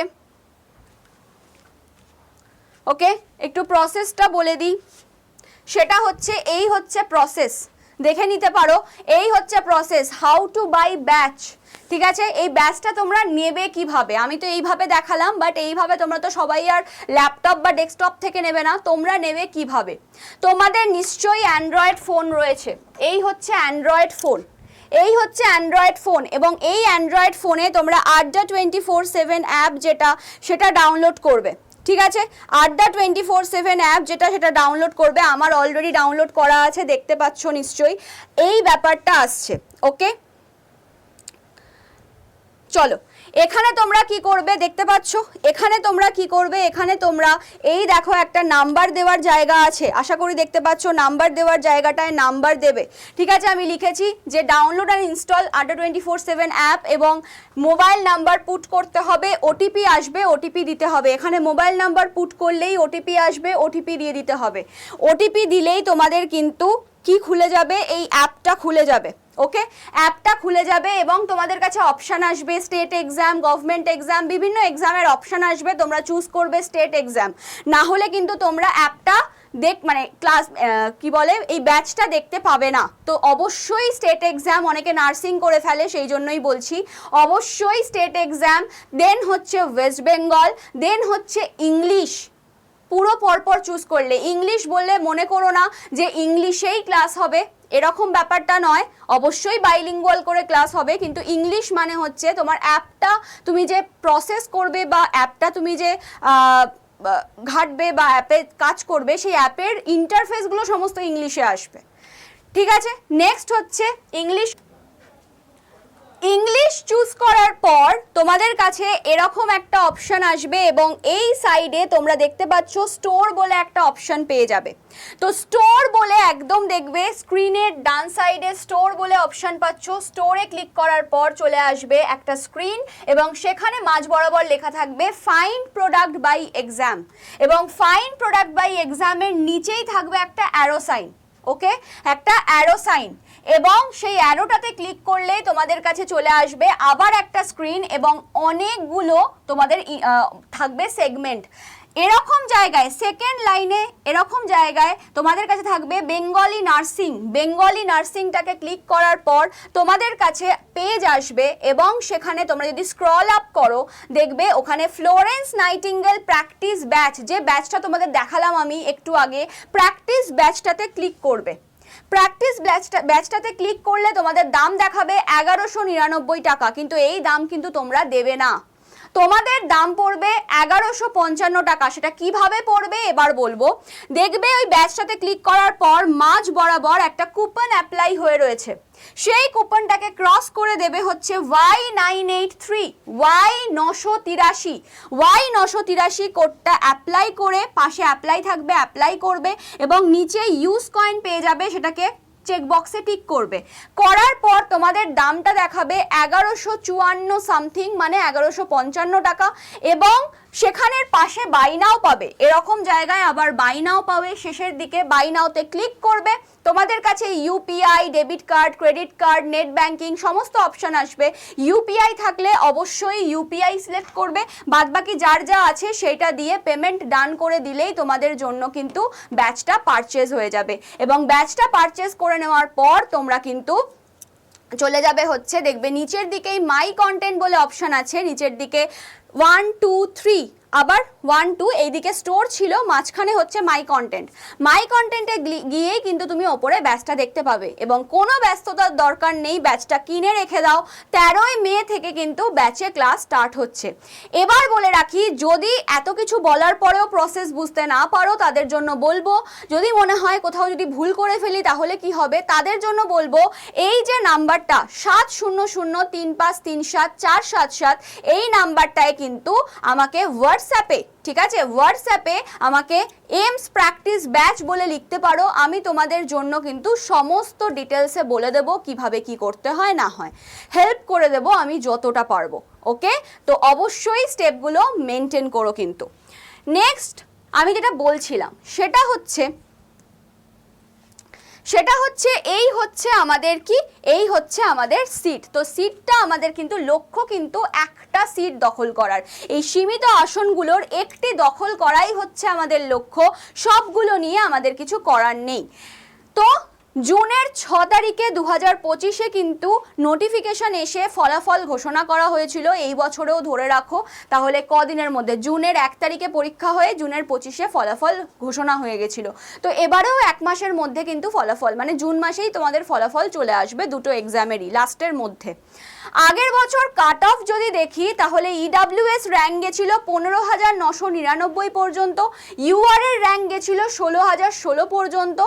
ওকে, একটু প্রসেসটা বলে দিই, সেটা হচ্ছে এই হচ্ছে প্রসেস, দেখে নিতে পারো। এই হচ্ছে process, how to buy batch, ঠিক আছে। এই ব্যাচটা তোমরা নেবে কিভাবে, আমি তো এইভাবে দেখালাম, বাট এইভাবে তোমরা তো সবাই আর ল্যাপটপ বা ডেস্কটপ থেকে নেবে না, তোমরা নেবে কিভাবে। তোমাদের নিশ্চয়ই অ্যান্ড্রয়েড ফোন রয়েছে, এই হচ্ছে অ্যান্ড্রয়েড ফোন। এই হচ্ছে অ্যান্ড্রয়েড ফোন এবং এই অ্যান্ড্রয়েড ফোনে তোমরা আড্ডা 24/7 অ্যাপ যেটা সেটা ডাউনলোড করবে। ঠিক আছে, আড্ডা 24/7 অ্যাপ যেটা সেটা ডাউনলোড করবে। আমার অলরেডি ডাউনলোড করা আছে, দেখতে পাচ্ছ নিশ্চয়ই। এই ব্যাপারটা আসছে। ওকে, চলো এখানে তোমরা কি করবে দেখতে পাচ্ছ, এখানে তোমরা কি করবে, এখানে তোমরা এই দেখো একটা নাম্বার দেওয়ার জায়গা আছে, আশা করি দেখতে পাচ্ছ নাম্বার দেওয়ার জায়গাটায় নাম্বার দেবে। ঠিক আছে, আমি লিখেছি যে ডাউনলোড অ্যান্ড ইনস্টল আড্ডা 24/7 অ্যাপ এবং মোবাইল নাম্বার পুট করতে হবে, ওটিপি আসবে, ওটিপি দিতে হবে। এখানে মোবাইল নাম্বার পুট করলেই ওটিপি আসবে, ওটিপি দিয়ে দিতে হবে। ওটিপি দিলেই তোমাদের কিন্তু কি খুলে যাবে, এই অ্যাপটা খুলে যাবে। ওকে, অ্যাপটা খুলে যাবে এবং তোমাদের কাছে অপশান আসবে স্টেট এক্সাম, গভর্নমেন্ট এক্সাম, বিভিন্ন এক্সামের অপশান আসবে, তোমরা চুজ করবে স্টেট এক্সাম। না হলে কিন্তু তোমরা অ্যাপটা মানে ক্লাস কি বলে এই ব্যাচটা দেখতে পাবে না। তো অবশ্যই স্টেট এক্সাম, অনেকে নার্সিং করে ফেলে সেই জন্যই বলছি, অবশ্যই স্টেট এক্সাম, দেন হচ্ছে ওয়েস্ট বেঙ্গল, দেন হচ্ছে ইংলিশ। পুরো পরপর চুজ করলে, ইংলিশ বললে মনে করো না যে ইংলিশেই ক্লাস হবে, এরকম ব্যাপারটা নয়, অবশ্যই বাইলিঙ্গুয়াল করে ক্লাস হবে, কিন্তু ইংলিশ মানে হচ্ছে তোমার অ্যাপটা তুমি যে প্রসেস করবে বা অ্যাপটা তুমি যে ঘাটবে বা অ্যাপে কাজ করবে, সেই অ্যাপের ইন্টারফেসগুলো সমস্ত ইংলিশে আসবে। ঠিক আছে, নেক্সট হচ্ছে ইংলিশ। ইংলিশ চুজ করার পর তোমাদের কাছে এরকম একটা অপশন আসবে এবং এই সাইডে তোমরা দেখতে পাচ্ছ স্টোর বলে একটা অপশন পেয়ে যাবে। তো স্টোর বলে একদম দেখবে স্ক্রিনের ডান সাইডে স্টোর বলে অপশন পাচ্ছ। স্টোরে ক্লিক করার পর চলে আসবে একটা স্ক্রিন এবং সেখানে মাঝ বরাবর লেখা থাকবে ফাইন্ড প্রোডাক্ট বাই এক্সাম এবং ফাইন্ড প্রোডাক্ট বাই এক্সামের নিচেই থাকবে একটা অ্যারো সাইন। ওকে, একটা অ্যারো সাইন এবং সেই অ্যারোটাতে ক্লিক করলেই তোমাদের কাছে চলে আসবে আবার একটা স্ক্রিন এবং অনেকগুলো তোমাদের থাকবে সেগমেন্ট। এরকম জায়গায় সেকেন্ড লাইনে এরকম জায়গায় তোমাদের কাছে থাকবে বেঙ্গলি নার্সিং। বেঙ্গলি নার্সিংটাকে ক্লিক করার পর তোমাদের কাছে পেজ আসবে এবং সেখানে তোমরা যদি স্ক্রল আপ করো দেখবে ওখানে ফ্লোরেন্স নাইটিঙ্গেল প্র্যাকটিস ব্যাচ, যে ব্যাচটা তোমাদের দেখালাম আমি একটু আগে, প্র্যাকটিস ব্যাচটাতে ক্লিক করবে। প্র্যাকটিস ব্যাচটাতে ক্লিক করলে তোমাদের দাম দেখাবে 1199 টাকা, কিন্তু এই দাম কিন্তু তোমরা দেবে না, তোমাদের দাম পড়বে 1155 টাকা। সেটা কিভাবে পড়বে এবার বলবো। দেখবে ওই ব্যাচটাতে ক্লিক করার পর মাঝ বরাবর একটা কুপন অ্যাপ্লাই হয়ে রয়েছে, সেই কুপনটাকে ক্রস করে দেবে হচ্ছে Y983, Y983 কোডটা অ্যাপ্লাই করে পাশে অ্যাপ্লাই থাকবে, অ্যাপ্লাই করবে এবং নিচে ইউজ কয়েন পেয়ে যাবে, সেটাকে চেক বক্সে টিক করবে। করার পর তোমাদের দামটা দেখাবে 1154 সামথিং, মানে 1155 টাকা এবং সেখানের পাশে বাই নাও পাবে, এরকম জায়গায় আবার বাই নাও পাবে, শেষের দিকে বাই নাওতে ক্লিক করবে। তোমাদের কাছে UPI, debit card, credit card, net banking সমস্ত অপশন আসবে। ইউপিআই থাকলে অবশ্যই ইউপিআই সিলেক্ট করবে, বাদবাকি যার যা আছে সেটা দিয়ে পেমেন্ট ডান করে দিলেই তোমাদের জন্য কিন্তু ব্যাচটা পারচেজ হয়ে যাবে এবং ব্যাচটা পারচেজ করে নেওয়ার পর তোমরা কিন্তু চলে যাবে হচ্ছে দেখবে নিচের দিকেই মাই কন্টেন্ট বলে অপশন আছে, নিচের দিকে 1 2 3 আবার 1 2 এইদিকে স্টোর ছিল, মাঝখানে হচ্ছে মাই কন্টেন্ট। মাই কন্টেন্টে গিয়েই কিন্তু তুমি ওপরে ব্যাচটা দেখতে পাবে এবং কোনো ব্যস্ততার দরকার নেই, ব্যাচটা কিনে রেখে দাও। 13ই মে থেকে কিন্তু ব্যাচে ক্লাস স্টার্ট হচ্ছে। এবার বলে রাখি, যদি এত কিছু বলার পরেও প্রসেস বুঝতে না পারো তাদের জন্য বলবো, যদি মনে হয় কোথাও যদি ভুল করে ফেলি তাহলে কি হবে, তাদের জন্য বলবো এই যে নাম্বারটা 7003537477 এই নাম্বারটায় কিন্তু আমাকে হোয়াটসঅ্যাপে, ঠিক আছে, হোয়াটসঅ্যাপে আমাকে এমস প্র্যাকটিস ব্যাচ বলে লিখতে পারো। আমি তোমাদের জন্য কিন্তু সমস্ত ডিটেলসে বলে দেব কিভাবে কি করতে হয় না হয়, হেল্প করে দেব আমি যতটা পারবো। ওকে, তো অবশ্যই স্টেপগুলো মেনটেন করো কিন্তু। নেক্সট আমি যেটা বলছিলাম সেটা হচ্ছে এই হচ্ছে আমাদের কি, এই হচ্ছে আমাদের সিট। তো সিটটা আমাদের কিন্তু লক্ষ্য কিন্তু একটা সিট দখল করার, এই সীমিত আসনগুলোর একটি দখল করাই হচ্ছে আমাদের লক্ষ্য, সবগুলো নিয়ে আমাদের কিছু করার নেই। তো জুনের 6 তারিখে 2025-এ কিন্তু নোটিফিকেশন এসে ফলাফল ঘোষণা করা হয়েছিল। এই বছরেও ধরে রাখো, তাহলে কদিনের মধ্যে জুনের 1 তারিখে পরীক্ষা হয়ে জুনের 25-এ ফলাফল ঘোষণা হয়ে গেছিল। তো এবারেও 1 মাসের মধ্যে কিন্তু ফলাফল, মানে জুন মাসেই তোমাদের ফলাফল চলে আসবে দুটো এক্সামেরই লাস্টের মধ্যে। আগের বছর কাট অফ যদি দেখি তাহলে ইডাব্লিউএস র্যাঙ্ক গেছিল 15,999 পর্যন্ত, ইউআর এর র্যাঙ্ক গেছিল 16,016 পর্যন্ত,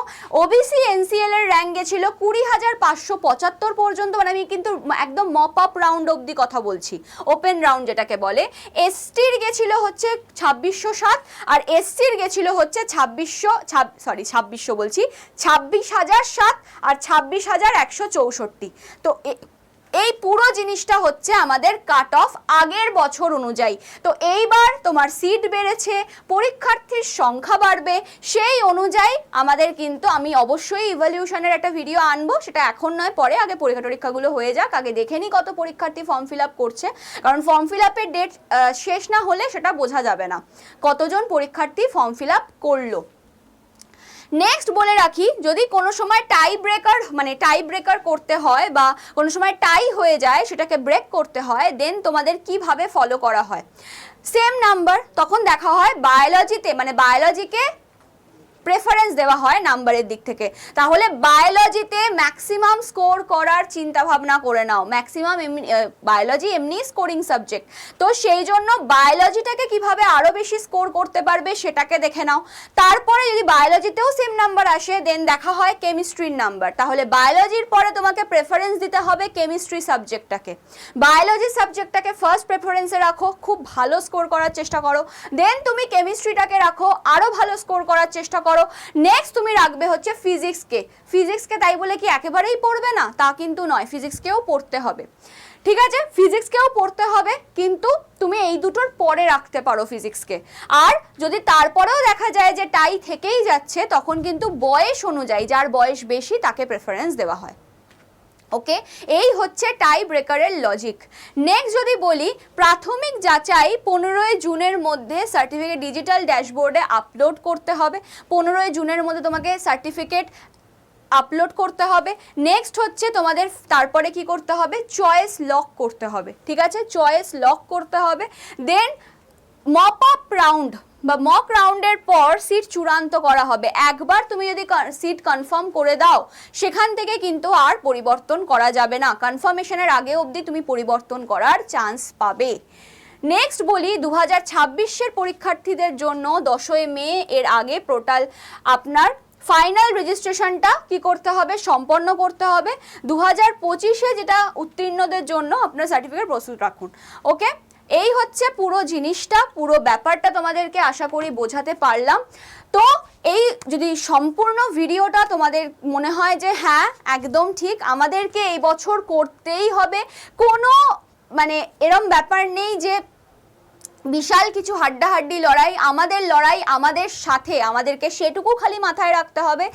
ওবিসি এনসিএল এর র্যাঙ্ক গেছিল 20,575 পর্যন্ত, মানে আমি কিন্তু একদম মপ আপ রাউন্ড অবধি কথা বলছি, ওপেন রাউন্ড যেটাকে বলে। এসটির গেছিল হচ্ছে 2607 আর এসসির গেছিল হচ্ছে 26,007 আর 26,164। তো এই পুরো জিনিসটা হচ্ছে আমাদের কাট অফ আগের বছর অনুযায়ী। তো এইবার তোমার সিট বেড়েছে, পরীক্ষার্থীর সংখ্যা বাড়বে, সেই অনুযায়ী আমাদের কিন্তু আমি অবশ্যই ইভ্যালুয়েশনের একটা ভিডিও আনবো, সেটা এখন নয় পরে, আগে পরীক্ষাগুলো হয়ে যাক, আগে দেখে নিই কত পরীক্ষার্থী ফর্ম ফিল আপ করছে, কারণ ফর্ম ফিল আপের ডেট শেষ না হলে সেটা বোঝা যাবে না কতজন পরীক্ষার্থী ফর্ম ফিল আপ করলো। নেক্সট বলে রাখি, যদি কোনো সময় টাই ব্রেকার করতে হয় বা কোনো সময় টাই হয়ে যায়, সেটাকে ব্রেক করতে হয়, দেন তোমাদের কিভাবে ফলো করা হয়। সেম নাম্বার তখন দেখা হয় বায়োলজিতে, মানে বায়োলজিকে প্রেফারেন্স দেওয়া হয় নাম্বারের দিক থেকে। তাহলে বায়োলজিতে ম্যাক্সিমাম স্কোর করার চিন্তা ভাবনা করে নাও, ম্যাক্সিমাম বায়োলজি এমনি স্কোরিং সাবজেক্ট, তো সেই জন্য বায়োলজিটাকে কিভাবে আরও বেশি স্কোর করতে পারবে সেটাকে দেখে নাও। তারপরে যদি বায়োলজিতেও সেম নাম্বার আসে, দেন দেখা হয় কেমিস্ট্রির নাম্বার, তাহলে বায়োলজির পরে তোমাকে প্রেফারেন্স দিতে হবে কেমিস্ট্রি সাবজেক্টটাকে। বায়োলজি সাবজেক্টটাকে ফার্স্ট প্রেফারেন্সে রাখো, খুব ভালো স্কোর করার চেষ্টা করো, দেন তুমি কেমিস্ট্রিটাকে রাখো, আরও ভালো স্কোর করার চেষ্টা করো। নেক্সট তুমি রাখবে হচ্ছে ফিজিক্সকে, তাই বলে কি একেবারেই পড়বে না তা কিন্তু নয়, ফিজিক্সকেও পড়তে হবে, ঠিক আছে, ফিজিক্সকেও পড়তে হবে, কিন্তু তুমি এই দুটোর পরে রাখতে পারো ফিজিক্সকে। আর যদি তারপরেও দেখা যায় যে টাই থেকেই যাচ্ছে, তখন কিন্তু বয়স অনুযায়ী যার বয়স বেশি তাকে প্রেফারেন্স দেওয়া হয়। ওকে, এই হচ্ছে টাই ব্রেকারের লজিক। নেক্সট যদি বলি, প্রাথমিক যাচাই 15 জুনের মধ্যে সার্টিফিকেট ডিজিটাল ড্যাশবোর্ডে আপলোড করতে হবে, 15 জুনের মধ্যে তোমাকে সার্টিফিকেট আপলোড করতে হবে। নেক্সট হচ্ছে তোমাদের তারপরে কি করতে হবে, চয়েস লক করতে হবে, ঠিক আছে, চয়েস লক করতে হবে। দেন মপ আপ রাউন্ড বা মক রাউন্ডের পর সিট চূড়ান্ত করা হবে। একবার তুমি যদি সিট কনফার্ম করে দাও, সেখান থেকে কিন্তু আর পরিবর্তন করা যাবে না, কনফার্মেশনের আগে অবধি তুমি পরিবর্তন করার চান্স পাবে। নেক্সট বলি, 2026-এর পরীক্ষার্থীদের জন্য 10 মে এর আগে পোর্টাল আপনার ফাইনাল রেজিস্ট্রেশনটা কি করতে হবে, সম্পন্ন করতে হবে। 2025-এ যেটা উত্তীর্ণদের জন্য আপনার সার্টিফিকেট প্রস্তুত রাখুন। ওকে, এই হচ্ছে পুরো জিনিসটা, পুরো ব্যাপারটা তোমাদেরকে আশা করি বোঝাতে পারলাম। তো এই যদি সম্পূর্ণ ভিডিওটা তোমাদের মনে হয় যে হ্যাঁ একদম ঠিক, আমাদেরকে এই বছর করতেই হবে, কোনো মানে এরম ব্যাপার নেই যে বিশাল কিছু হাড্ডাহাড্ডি লড়াই আমাদের সাথে, আমাদেরকে সেটুকু খালি মাথায় রাখতে হবে।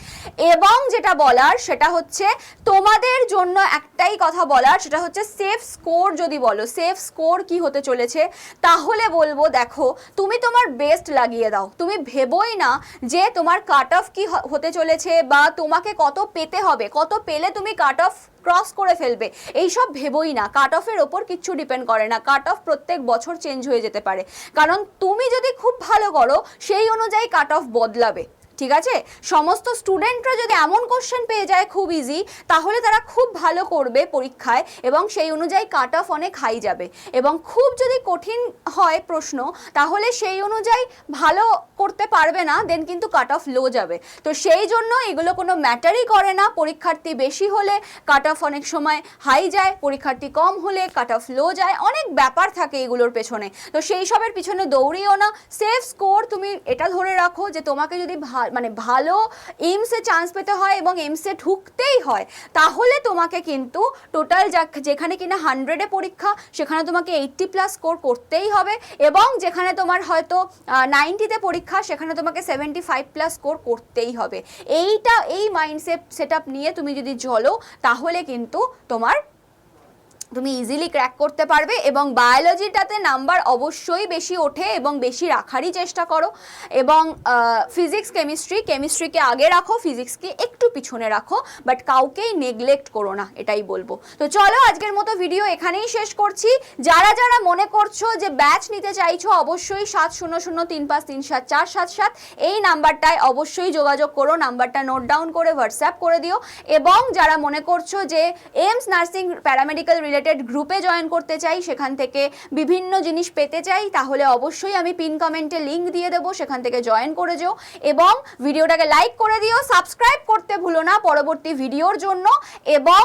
এবং যেটা বলার সেটা হচ্ছে তোমাদের জন্য একটাই কথা বলার, সেটা হচ্ছে সেফ স্কোর। যদি বলো সেফ স্কোর কি হতে চলেছে, তাহলে বলবো দেখো, তুমি তোমার বেস্ট লাগিয়ে দাও, তুমি ভেবোই না যে তোমার কাট অফ কি হতে চলেছে বা তোমাকে কত পেতে হবে, কত পেলে তুমি কাট অফ ক্রস করে ফেলবে, এইসব ভেবোই না। কাট অফের ওপর কিচ্ছু ডিপেন্ড করে না, কাট অফ প্রত্যেক বছর চেঞ্জ হয়ে যেতে পারে, কারণ তুমি যদি খুব ভালো করো সেই অনুযায়ী কাট অফ বদলাবে, ঠিক আছে। সমস্ত স্টুডেন্টরা যদি এমন কোশ্চেন পেয়ে যায় খুব ইজি, তাহলে তারা খুব ভালো করবে পরীক্ষায় এবং সেই অনুযায়ী কাট অফ অনেক হাই যাবে। এবং খুব যদি কঠিন হয় প্রশ্ন, তাহলে সেই অনুযায়ী ভালো করতে পারবে না, দেন কিন্তু কাট অফ লো যাবে। তো সেই জন্য এগুলো কোনো ম্যাটারই করে না, পরীক্ষার্থী বেশি হলে কাট অফ অনেক সময় হাই যায়, পরীক্ষার্থী কম হলে কাট অফ লো যায়, অনেক ব্যাপার থাকে এগুলোর পেছনে। তো সেই সবের পিছনে দৌড়িও না, সেফ স্কোর তুমি এটা ধরে রাখো যে তোমাকে যদি ভালো এইমসে চান্স পেতে হয় এবং এইমসে ঢুকতেই হয়, তাহলে তোমাকে কিন্তু টোটাল যেখানে কিনা 100-এ পরীক্ষা, সেখানে তোমাকে 80+ স্কোর করতেই হবে, এবং যেখানে তোমার হয়তো 90-তে পরীক্ষা, সেখানে তোমাকে 75+ স্কোর করতেই হবে। এই মাইন্ডসেট সেট আপ নিয়ে তুমি যদি চলো, তাহলে কিন্তু তোমার তুমি ইজিলি ক্র্যাক করতে পারবে। এবং বায়োলজিটাতে নাম্বার অবশ্যই বেশি ওঠে এবং বেশি রাখারই চেষ্টা করো। এবং ফিজিক্স কেমিস্ট্রিকে আগে রাখো, ফিজিক্সকে একটু পিছনে রাখো, বাট কাউকেই নেগলেক্ট করো না, এটাই বলবো। তো চলো আজকের মতো ভিডিও এখানেই শেষ করছি। যারা যারা মনে করছো যে ব্যাচ নিতে চাইছো, অবশ্যই 7003537477 এই নাম্বারটায় অবশ্যই যোগাযোগ করো, নাম্বারটা নোট ডাউন করে হোয়াটসঅ্যাপ করে দিও। এবং যারা মনে করছো যে এইমস নার্সিং প্যারামেডিক্যাল রিলেটেড গ্রুপে জয়েন করতে চাই, সেখান থেকে বিভিন্ন জিনিস পেতে চাই, তাহলে অবশ্যই আমি পিন কমেন্টে লিঙ্ক দিয়ে দেবো, সেখান থেকে জয়েন করে যেও। এবং ভিডিওটাকে লাইক করে দিও, সাবস্ক্রাইব করতে ভুলো না পরবর্তী ভিডিওর জন্য। এবং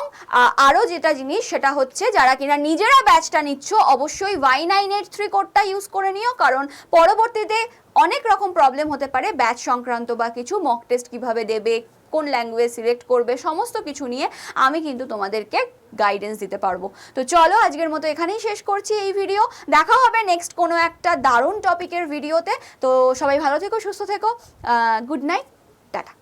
আরও যেটা জিনিস সেটা হচ্ছে, যারা কিনা নিজেরা ব্যাচটা নিচ্ছ, অবশ্যই Y983 কোডটা ইউজ করে নিও, কারণ পরবর্তীতে অনেক রকম প্রবলেম হতে পারে ব্যাচ সংক্রান্ত বা কিছু। মক টেস্ট কীভাবে দেবে, কোন ল্যাঙ্গুয়েজ সিলেক্ট করবে, সমস্ত কিছু নিয়ে আমি কিন্তু তোমাদেরকে গাইডেন্স দিতে পারবো। তো চলো আজকের মতো এখানেই শেষ করছি এই ভিডিও। দেখা হবে নেক্সট কোনো একটা দারুণ টপিকের ভিডিওতে। তো সবাই ভালো থেকো, সুস্থ থেকো, গুড নাইট, টাটা।